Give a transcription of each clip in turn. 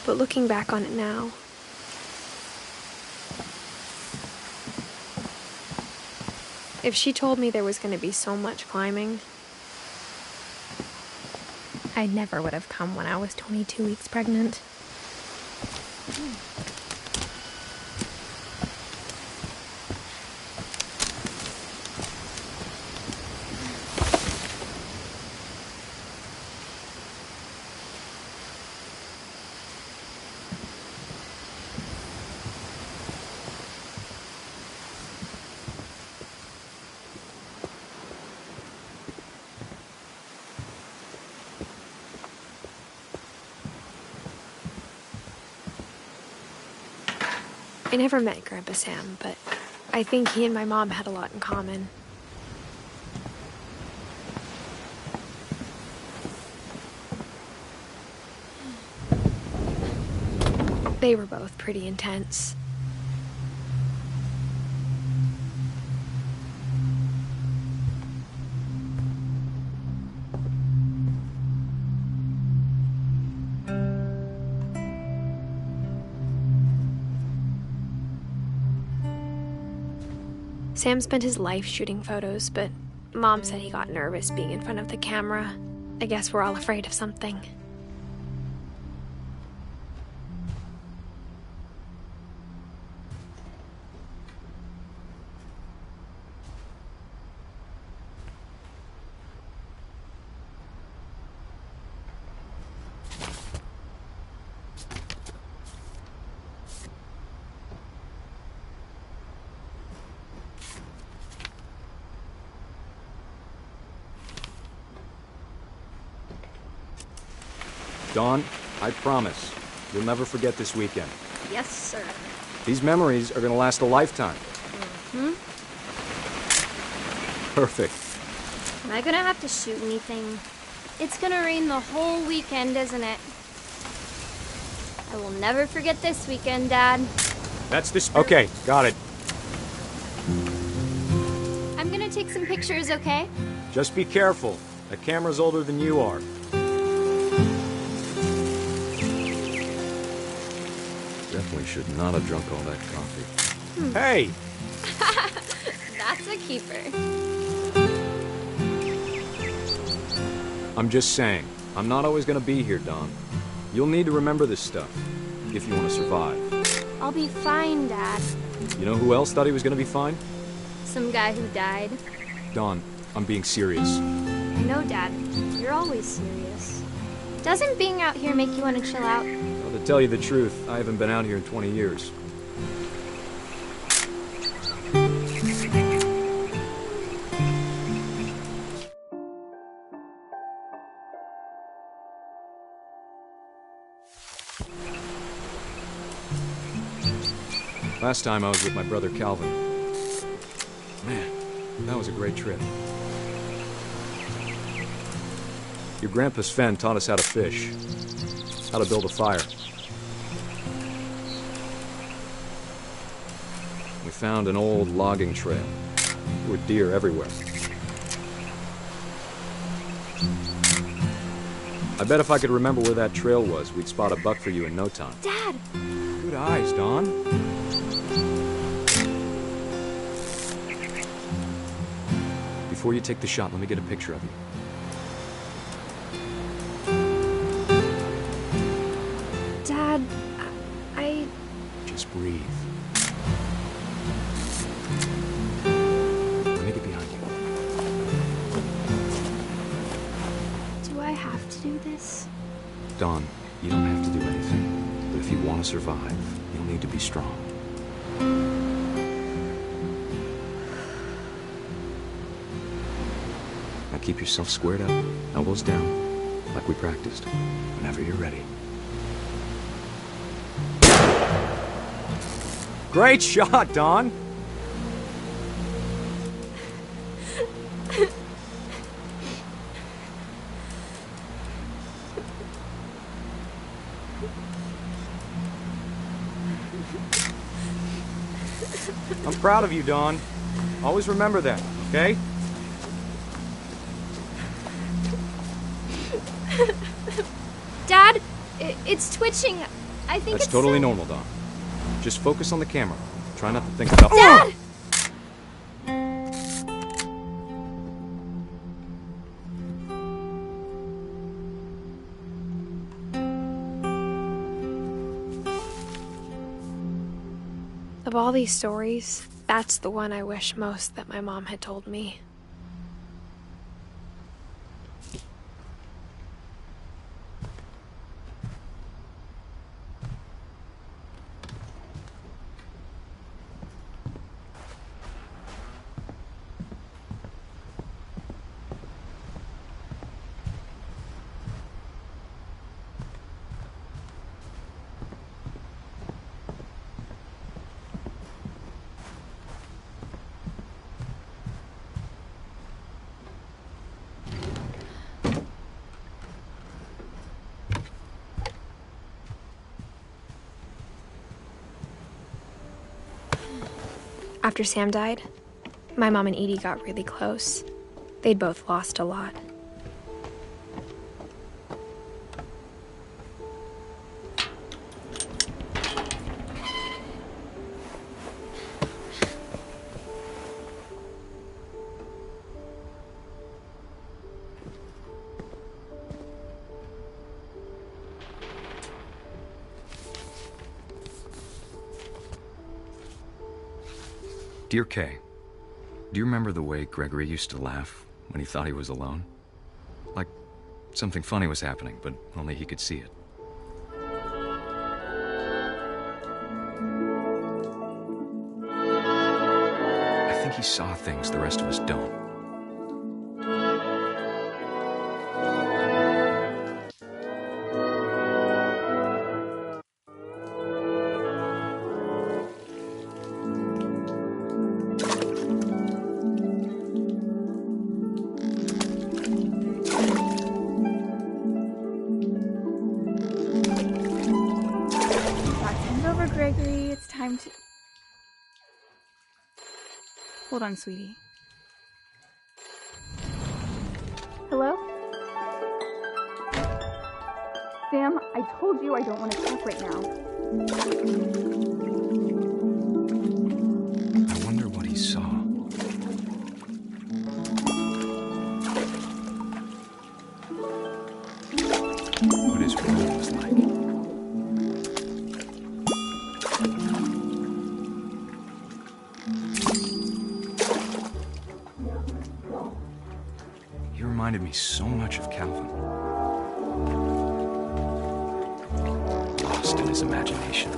but looking back on it now, if she told me there was going to be so much climbing, I never would have come when I was 22 weeks pregnant. I never met Grandpa Sam, but I think he and my mom had a lot in common. They were both pretty intense. Sam spent his life shooting photos, but Mom said he got nervous being in front of the camera. I guess we're all afraid of something. Dawn, I promise, you'll never forget this weekend. Yes, sir. These memories are gonna last a lifetime. Hmm? Perfect. Am I gonna have to shoot anything? It's gonna rain the whole weekend, isn't it? I will never forget this weekend, Dad. That's this. Okay, got it. I'm gonna take some pictures, okay? Just be careful. That camera's older than you are. Definitely should not have drunk all that coffee. Hey! That's a keeper. I'm just saying, I'm not always gonna be here, Dawn. You'll need to remember this stuff, if you want to survive. I'll be fine, Dad. You know who else thought he was gonna be fine? Some guy who died. Dawn, I'm being serious. I know, Dad. You're always serious. Doesn't being out here make you want to chill out? Well, to tell you the truth, I haven't been out here in 20 years. Last time I was with my brother Calvin. Man, that was a great trip. Your grandpa Sven taught us how to fish, how to build a fire. We found an old logging trail. There were deer everywhere. I bet if I could remember where that trail was, we'd spot a buck for you in no time. Dad! Good eyes, Dawn. Before you take the shot, let me get a picture of you. Dad, I... Just breathe. Let me get behind you. Do I have to do this? Dawn, you don't have to do anything. But if you want to survive, you'll need to be strong. Now keep yourself squared up, elbows down, like we practiced. Whenever you're ready. Great shot, Dawn! I'm proud of you, Dawn. Always remember that, okay? Dad, it's twitching. I think That's it's totally so... normal, Dawn. Just focus on the camera. Try not to think about... Dad! Of all these stories, that's the one I wish most that my mom had told me. After Sam died, my mom and Edie got really close. They'd both lost a lot. Dear Kay, do you remember the way Gregory used to laugh when he thought he was alone? Like something funny was happening, but only he could see it. I think he saw things the rest of us don't. Gregory, it's time to... Hold on, sweetie. Hello? Sam, I told you I don't want to talk right now. I wonder what he saw. What his world was like. He reminded me so much of Calvin. Lost in his imagination.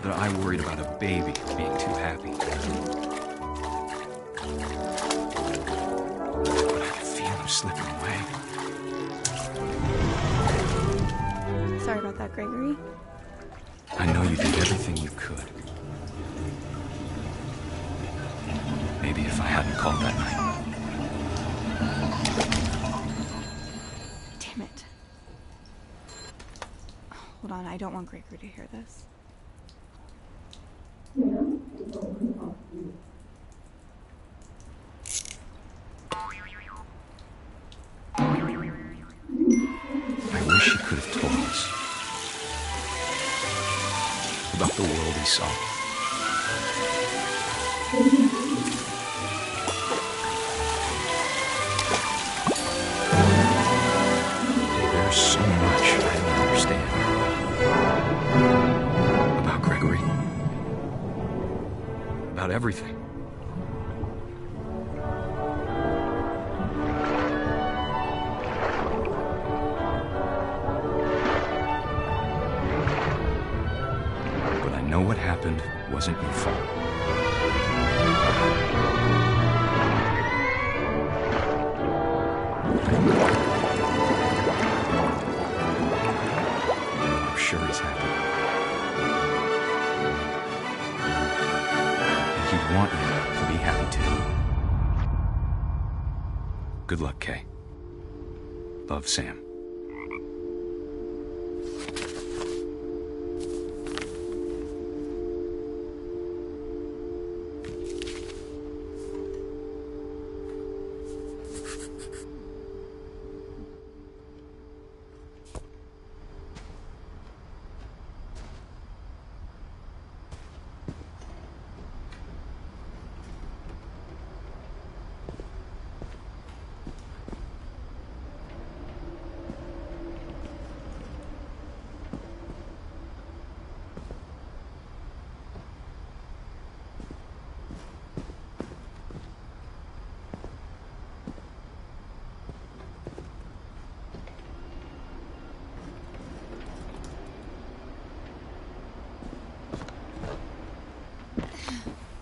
That I worried about a baby being too happy. But I could feel him slipping away. Sorry about that, Gregory. I know you did everything you could. Maybe if I hadn't called that night. Damn it. Hold on, I don't want Gregory to hear this. I wish he could have told us about the world he saw. There's so much I don't understand about Gregory. about everything. But I know what happened wasn't your fault. I'm sure he's happy. And he'd want you to be happy too. Good luck, Kay. Love, Sam.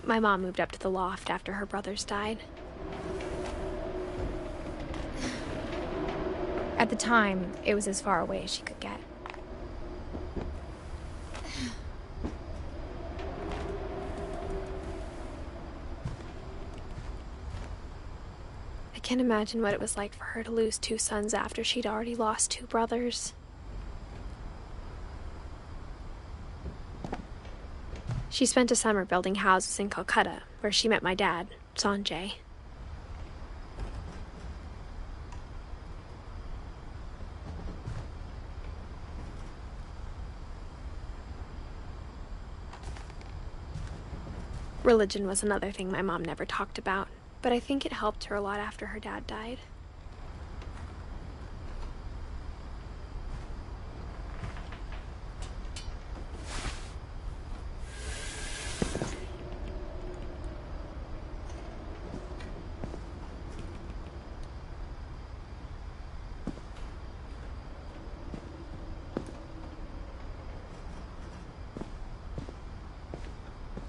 My mom moved up to the loft after her brothers died. At the time, it was as far away as she could get. I can't imagine what it was like for her to lose 2 sons after she'd already lost 2 brothers. She spent a summer building houses in Calcutta, where she met my dad, Sanjay. Religion was another thing my mom never talked about, but I think it helped her a lot after her dad died.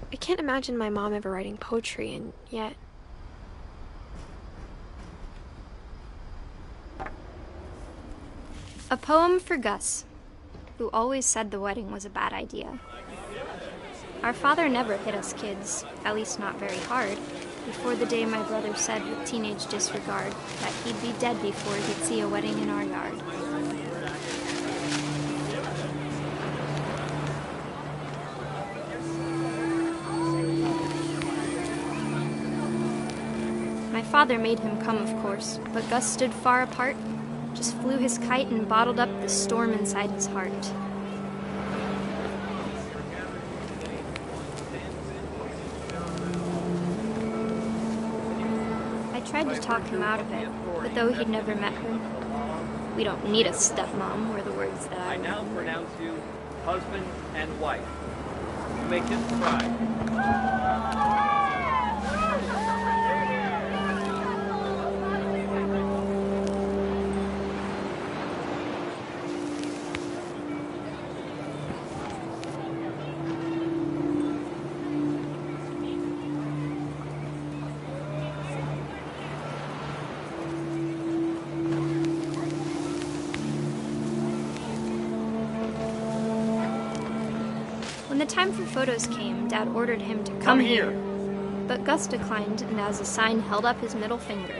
I can't imagine my mom ever writing poetry, and yet... A poem for Gus, who always said the wedding was a bad idea. Our father never hit us kids, at least not very hard, before the day my brother said with teenage disregard that he'd be dead before he'd see a wedding in our yard. My father made him come, of course, but Gus stood far apart, just flew his kite and bottled up the storm inside his heart. I tried to talk him out of it, but though he'd never met her, "We don't need a stepmom," were the words that I now remembered. pronounce you husband and wife. You may kiss the bride. When the time for photos came, Dad ordered him to come here. But Gus declined, and as a sign held up his middle finger.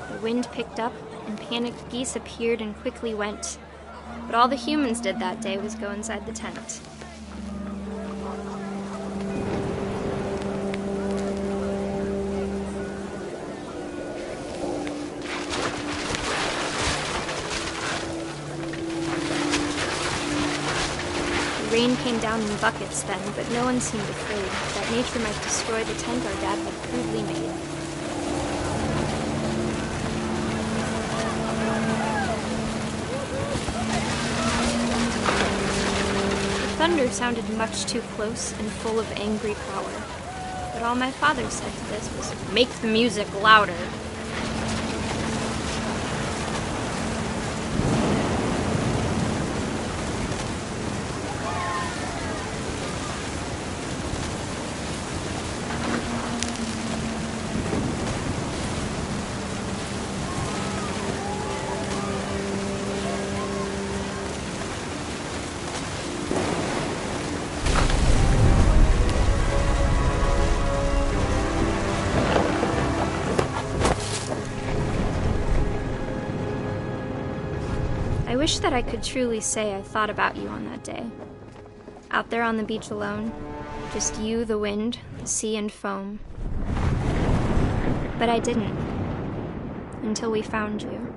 The wind picked up, and panicked geese appeared and quickly went. But all the humans did that day was go inside the tent. Rain came down in buckets then, but no one seemed afraid that nature might destroy the tent our dad had crudely made. thunder sounded much too close and full of angry power. But all my father said to this was, "Make the music louder." I wish that I could truly say I thought about you on that day. Out there on the beach alone, just you, the wind, the sea, and foam. But I didn't, until we found you.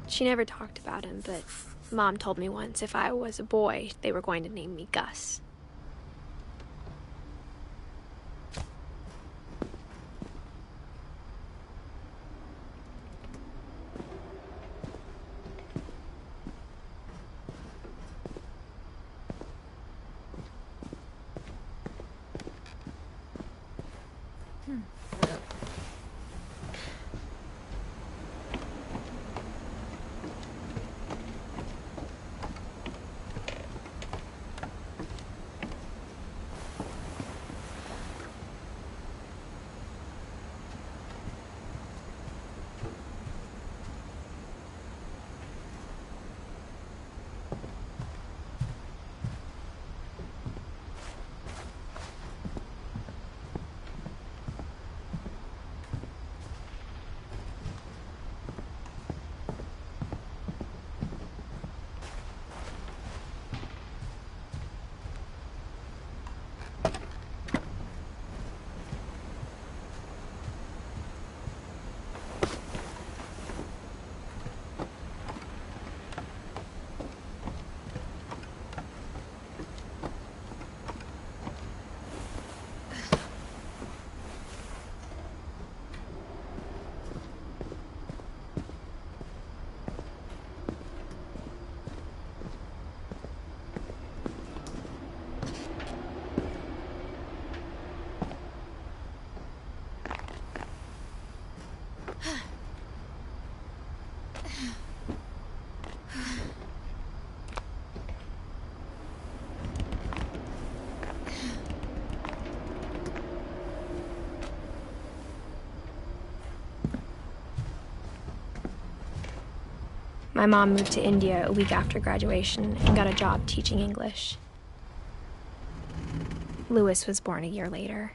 She never talked about him, but Mom told me once if I was a boy, they were going to name me Gus. My mom moved to India a week after graduation and got a job teaching English. Louis was born a year later.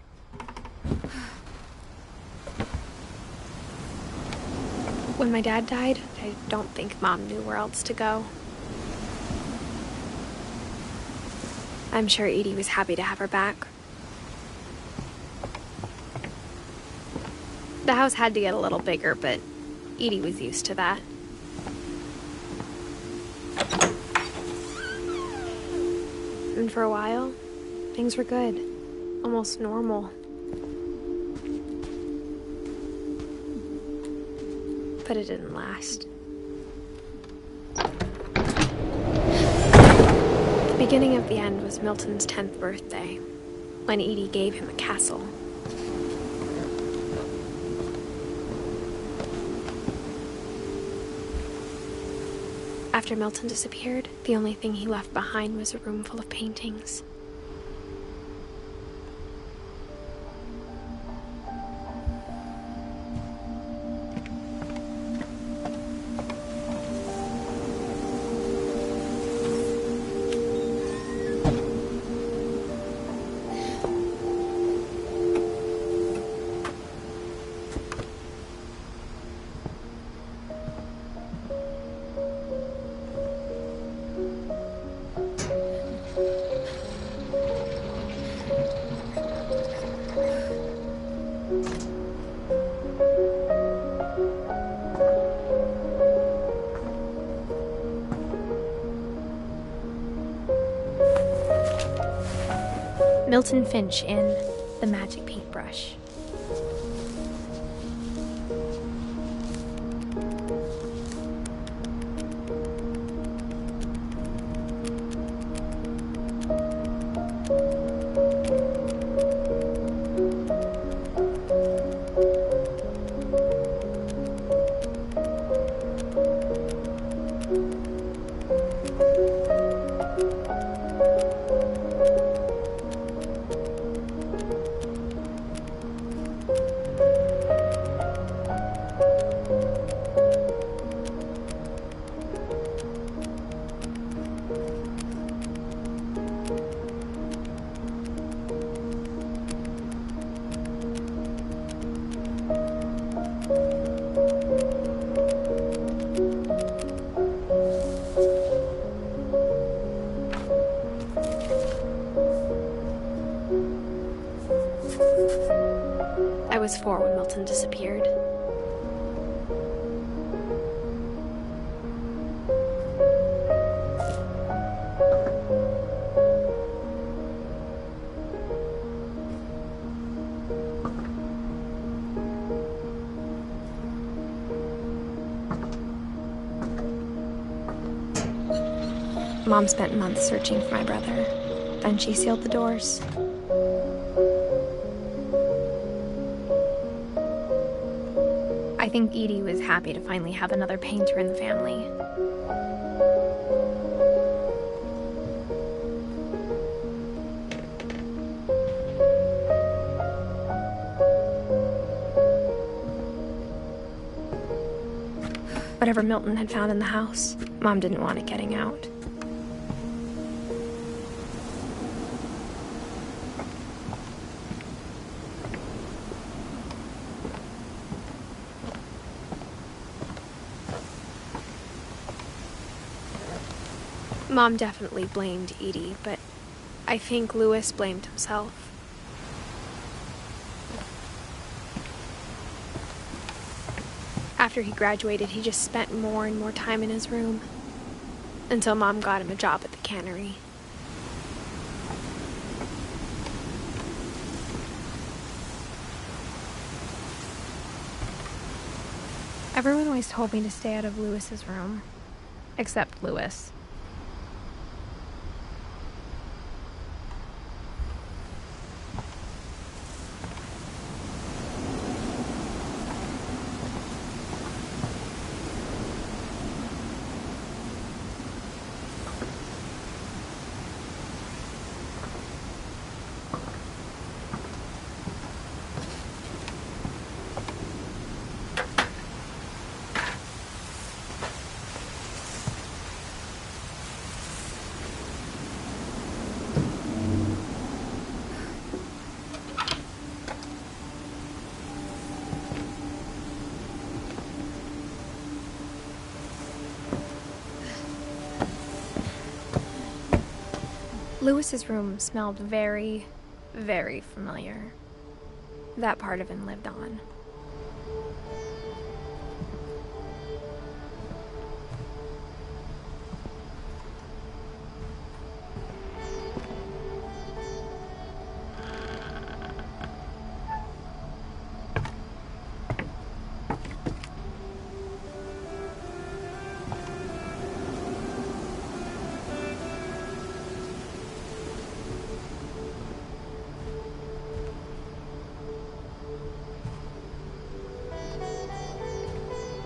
When my dad died, I don't think Mom knew where else to go. I'm sure Edie was happy to have her back. The house had to get a little bigger, but Edie was used to that. And for a while, things were good. Almost normal. But it didn't last. The beginning of the end was Milton's 10th birthday, when Edie gave him a castle. After Milton disappeared, the only thing he left behind was a room full of paintings. Milton Finch in The Magic Paintbrush. 4 when Milton disappeared. Mom spent months searching for my brother. Then she sealed the doors. I think Edie was happy to finally have another painter in the family. Whatever Milton had found in the house, Mom didn't want it getting out. Mom definitely blamed Edie, but I think Louis blamed himself. After he graduated, he just spent more and more time in his room, until Mom got him a job at the cannery. Everyone always told me to stay out of Louis's room, except Louis. Louis's room smelled very, very familiar. That part of him lived on.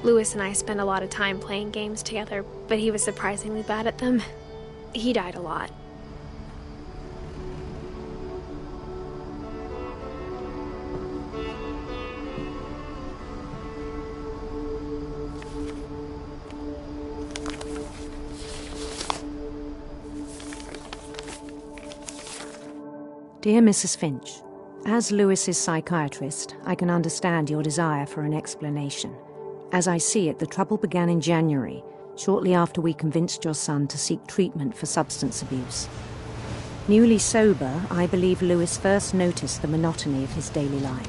Louis and I spent a lot of time playing games together, but he was surprisingly bad at them. He died a lot. Dear Mrs. Finch, as Louis's psychiatrist, I can understand your desire for an explanation. As I see it, the trouble began in January, shortly after we convinced your son to seek treatment for substance abuse. Newly sober, I believe Louis first noticed the monotony of his daily life.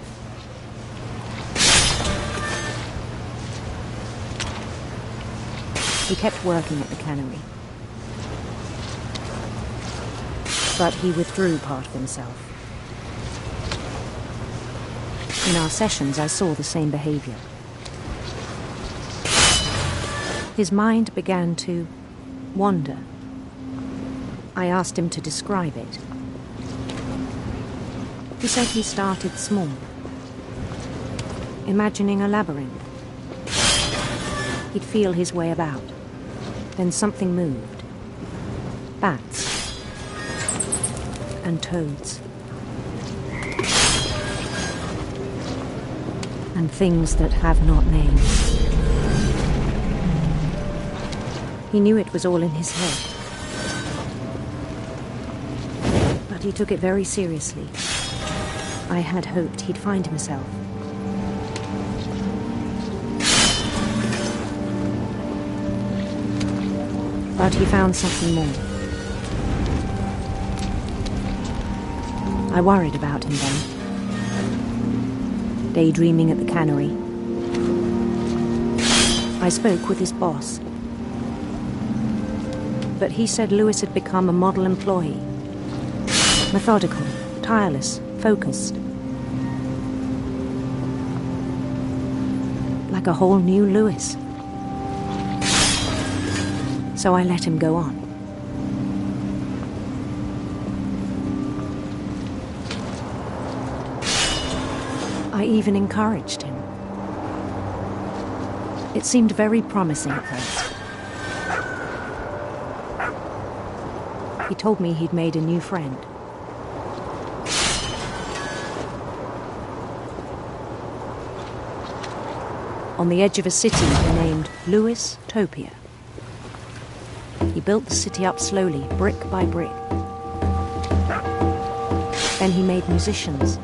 He kept working at the cannery, but he withdrew part of himself. In our sessions, I saw the same behavior. His mind began to wander. I asked him to describe it. He said he started small, imagining a labyrinth. He'd feel his way about. Then something moved. Bats and toads. And things that have not names. He knew it was all in his head. But he took it very seriously. I had hoped he'd find himself. But he found something more. I worried about him then. daydreaming at the cannery. I spoke with his boss, but he said Lewis had become a model employee. Methodical, tireless, focused. Like a whole new Lewis. So I let him go on. I even encouraged him. It seemed very promising at first. He told me he'd made a new friend. On the edge of a city he named Lewis Topia. He built the city up slowly, brick by brick. Then he made musicians.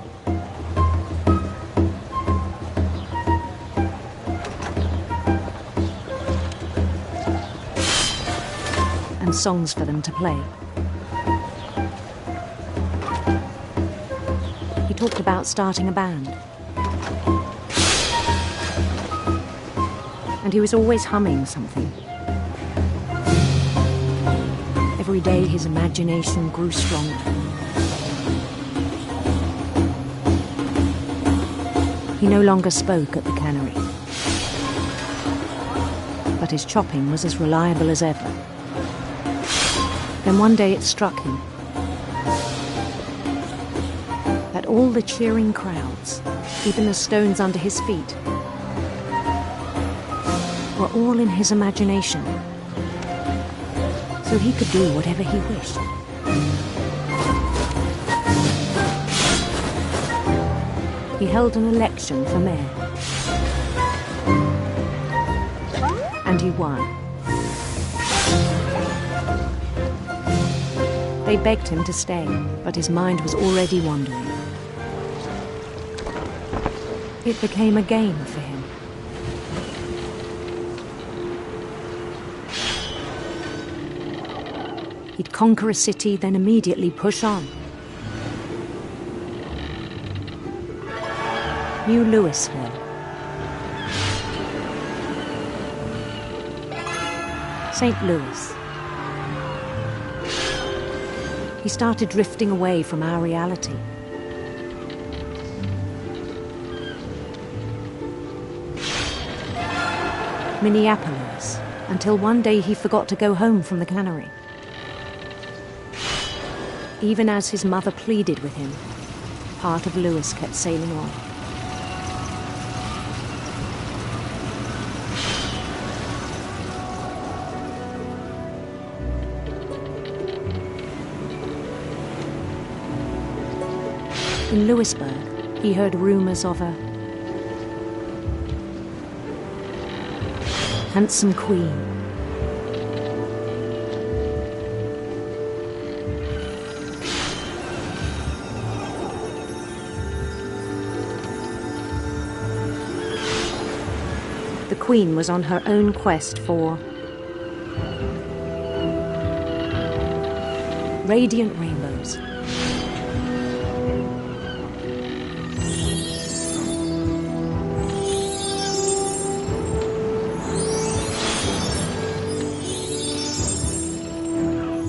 And songs for them to play. He talked about starting a band. And he was always humming something. Every day his imagination grew stronger. He no longer spoke at the cannery. But his chopping was as reliable as ever. Then one day it struck him that all the cheering crowds, even the stones under his feet, were all in his imagination, so he could do whatever he wished. He held an election for mayor, and he won. They begged him to stay, but his mind was already wandering. It became a game for him. He'd conquer a city, then immediately push on. New Louisville. St. Louis. He started drifting away from our reality. Minneapolis, until one day he forgot to go home from the cannery. Even as his mother pleaded with him, part of Lewis kept sailing on. In Lewisburg, he heard rumors of a handsome queen. The queen was on her own quest for radiant rainbows.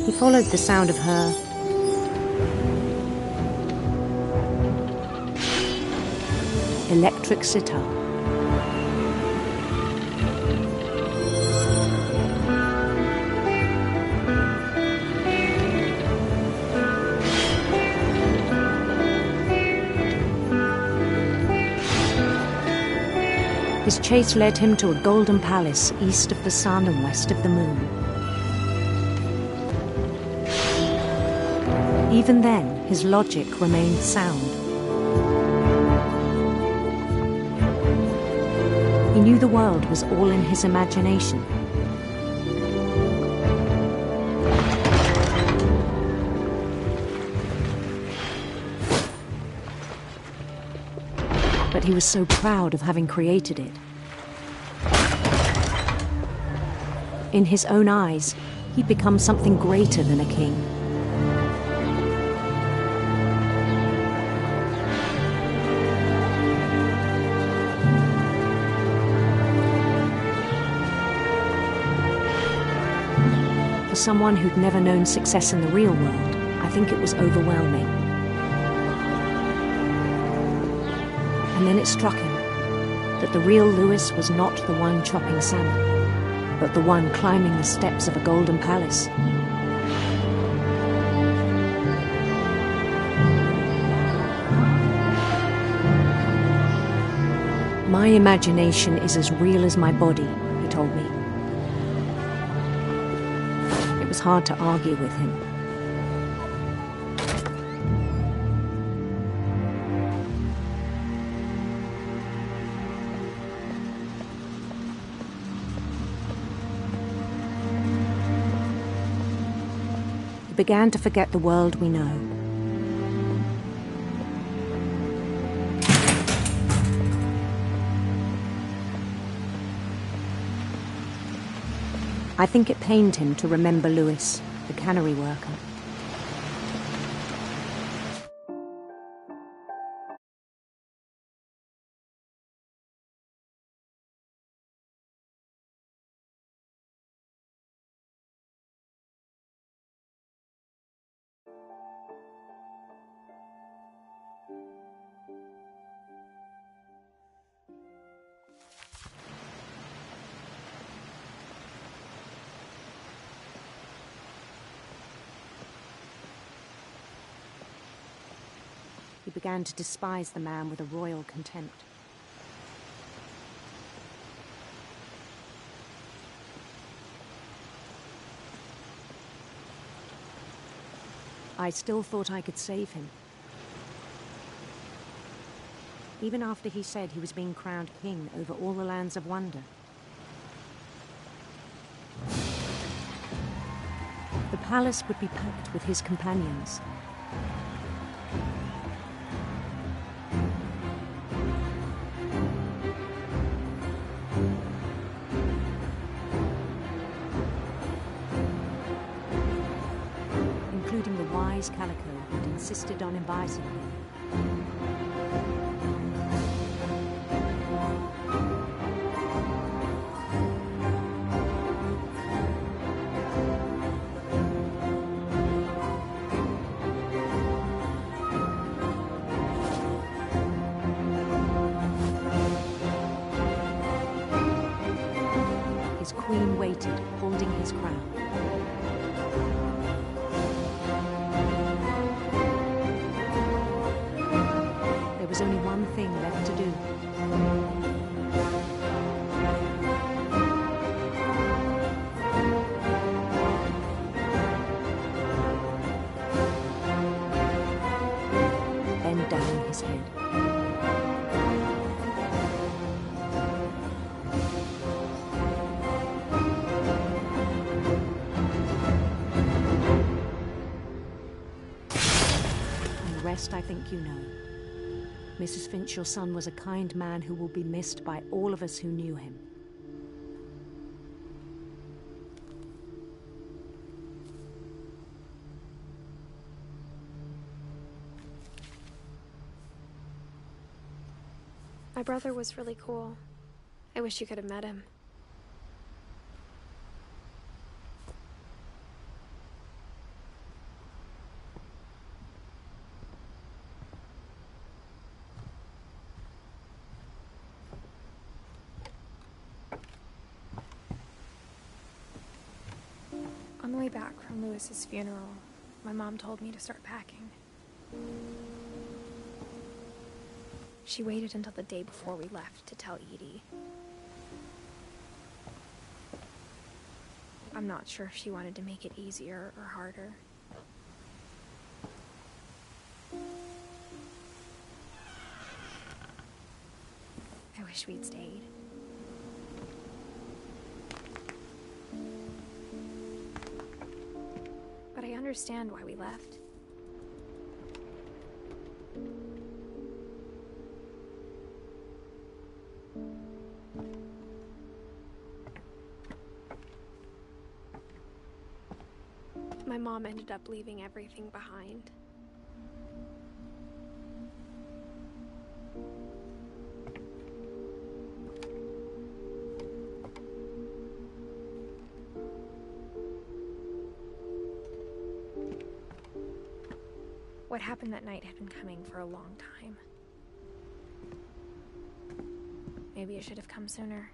He followed the sound of her electric sitar. His chase led him to a golden palace east of the sun and west of the moon. Even then, his logic remained sound. He knew the world was all in his imagination. But he was so proud of having created it. In his own eyes, he'd become something greater than a king. someone who'd never known success in the real world, I think it was overwhelming. And then it struck him that the real Lewis was not the one chopping salmon, but the one climbing the steps of a golden palace. My imagination is as real as my body, he told me. It was hard to argue with him. He began to forget the world we know. I think it pained him to remember Lewis, the cannery worker. He began to despise the man with a royal contempt. I still thought I could save him. Even after he said he was being crowned king over all the lands of wonder. The palace would be packed with his companions. Including the wise Calico who'd insisted on inviting me. His queen waited, holding his crown. There was only one thing left to do. Bend down his head. And the rest I think you know. Mrs. Finch, your son was a kind man who will be missed by all of us who knew him. My brother was really cool. I wish you could have met him. On the way back from Lewis's funeral, my mom told me to start packing. She waited until the day before we left to tell Edie. I'm not sure if she wanted to make it easier or harder. I wish we'd stayed. But I understand why we left. My mom ended up leaving everything behind. What happened that night had been coming for a long time. Maybe it should have come sooner.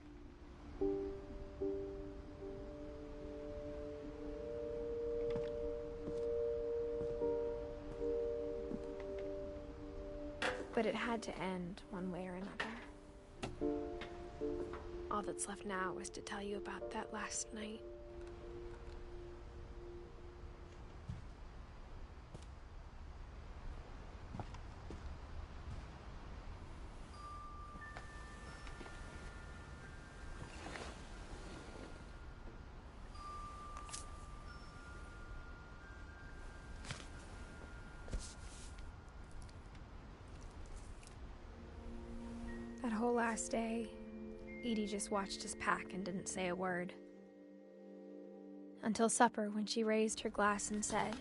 But it had to end one way or another. All that's left now was to tell you about that last night. That whole last day, Edie just watched us pack and didn't say a word. Until supper, when she raised her glass and said,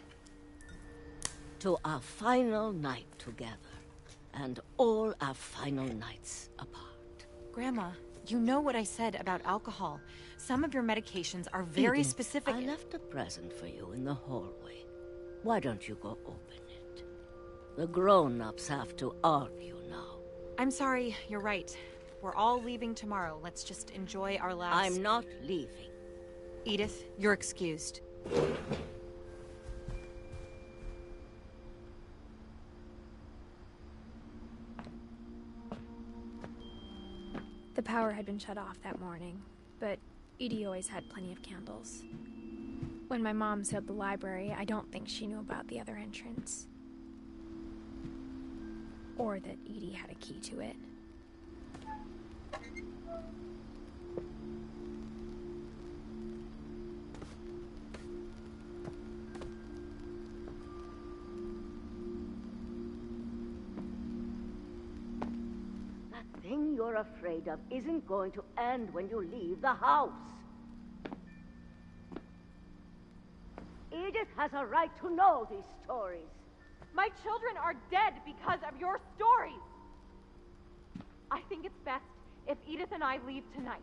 "To our final night together, and all our final nights apart." Grandma, you know what I said about alcohol. Some of your medications are very Edith, specific. I left a present for you in the hallway. Why don't you go open it? The grown-ups have to argue now. I'm sorry, you're right. We're all leaving tomorrow. Let's just enjoy our last... I'm not leaving. Edith, you're excused. the power had been shut off that morning, but Edie always had plenty of candles. When my mom sealed the library, I don't think she knew about the other entrance. Or that Edie had a key to it. That thing you're afraid of isn't going to end when you leave the house. Edith has a right to know these stories. My children are dead because of your stories. I think it's best if Edith and I leave tonight.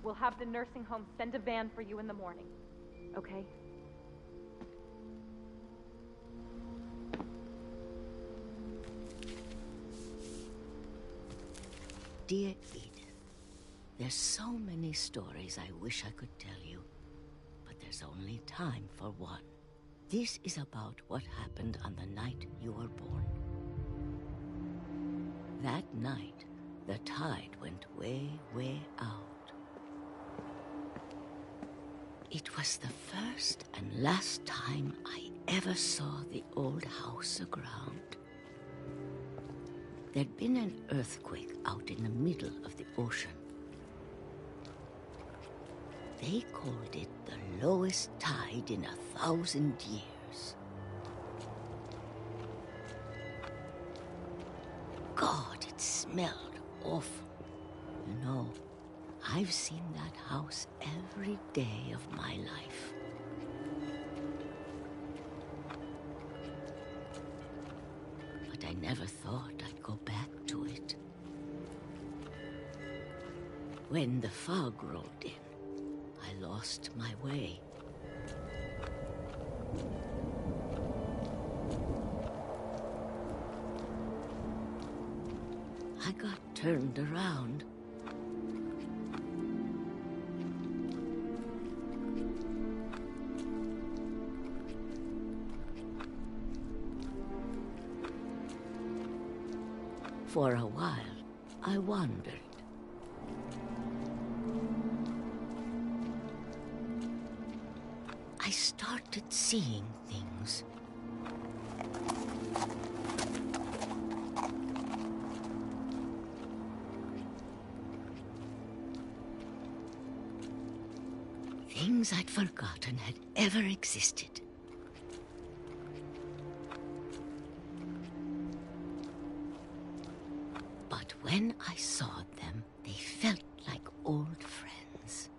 We'll have the nursing home send a van for you in the morning, okay? Dear Edith, there's so many stories I wish I could tell you, but there's only time for one. This is about what happened on the night you were born. That night, the tide went way, way out. It was the first and last time I ever saw the old house aground. There'd been an earthquake out in the middle of the ocean. They called it the lowest tide in 1,000 years. God, it smelled awful. You know, I've seen that house every day of my life. But I never thought I'd go back to it. When the fog rolled in, I lost my way. I got turned around. For a while, I wandered. I started seeing things. Things I'd forgotten had ever existed. But when I saw them, they felt like old friends.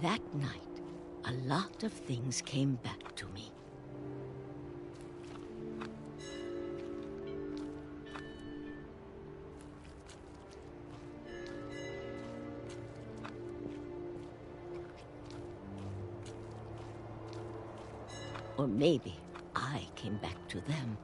That night, a lot of things came back to me. Or maybe I came back to them.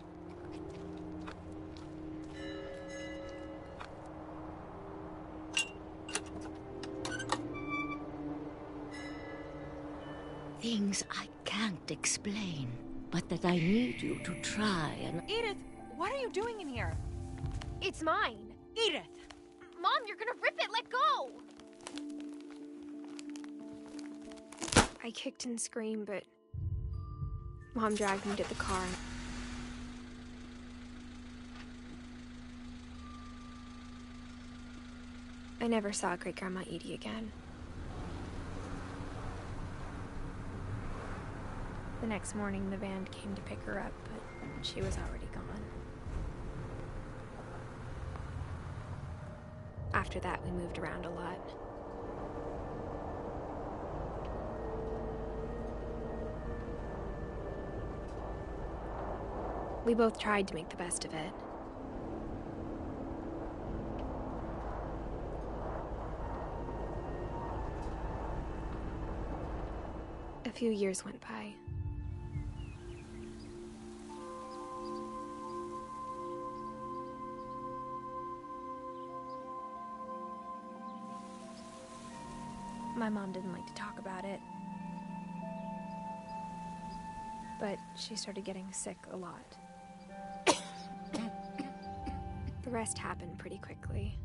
Things I can't explain, but that I need you to try and... Edith, what are you doing in here? It's mine. Edith! Mom, you're gonna rip it! Let go! I kicked and screamed, but Mom dragged me to the car. I never saw Great-Grandma Edie again. The next morning, the van came to pick her up, but she was already gone. After that, we moved around a lot. We both tried to make the best of it. A few years went by. My mom didn't like to talk about it, but she started getting sick a lot. The rest happened pretty quickly.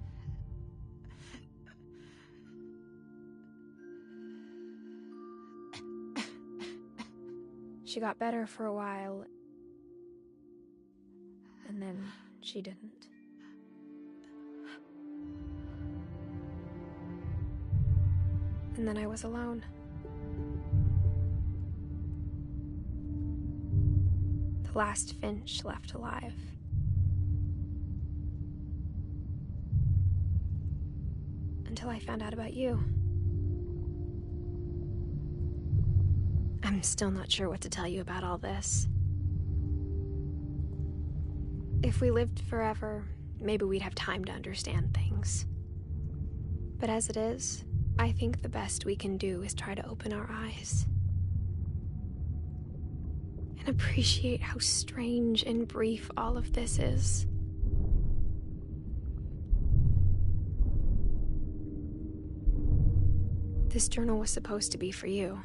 She got better for a while, and then she didn't. And then I was alone. The last Finch left alive. Until I found out about you. I'm still not sure what to tell you about all this. If we lived forever, maybe we'd have time to understand things. But as it is, I think the best we can do is try to open our eyes. And appreciate how strange and brief all of this is. This journal was supposed to be for you.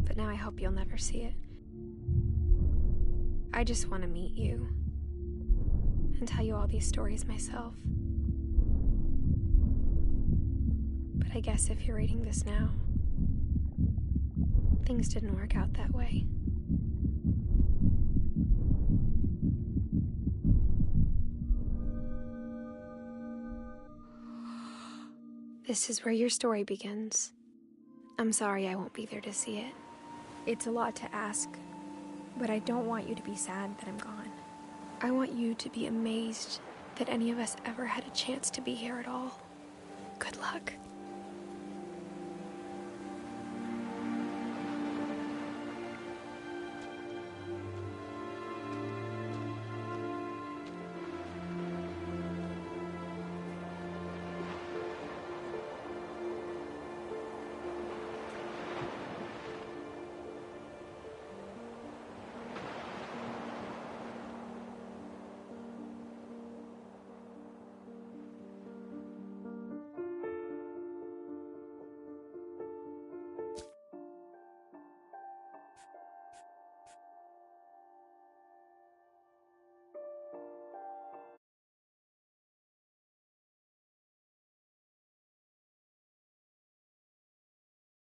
But now I hope you'll never see it. I just want to meet you and tell you all these stories myself. But I guess if you're reading this now, things didn't work out that way. This is where your story begins. I'm sorry I won't be there to see it. It's a lot to ask, but I don't want you to be sad that I'm gone. I want you to be amazed that any of us ever had a chance to be here at all. Good luck.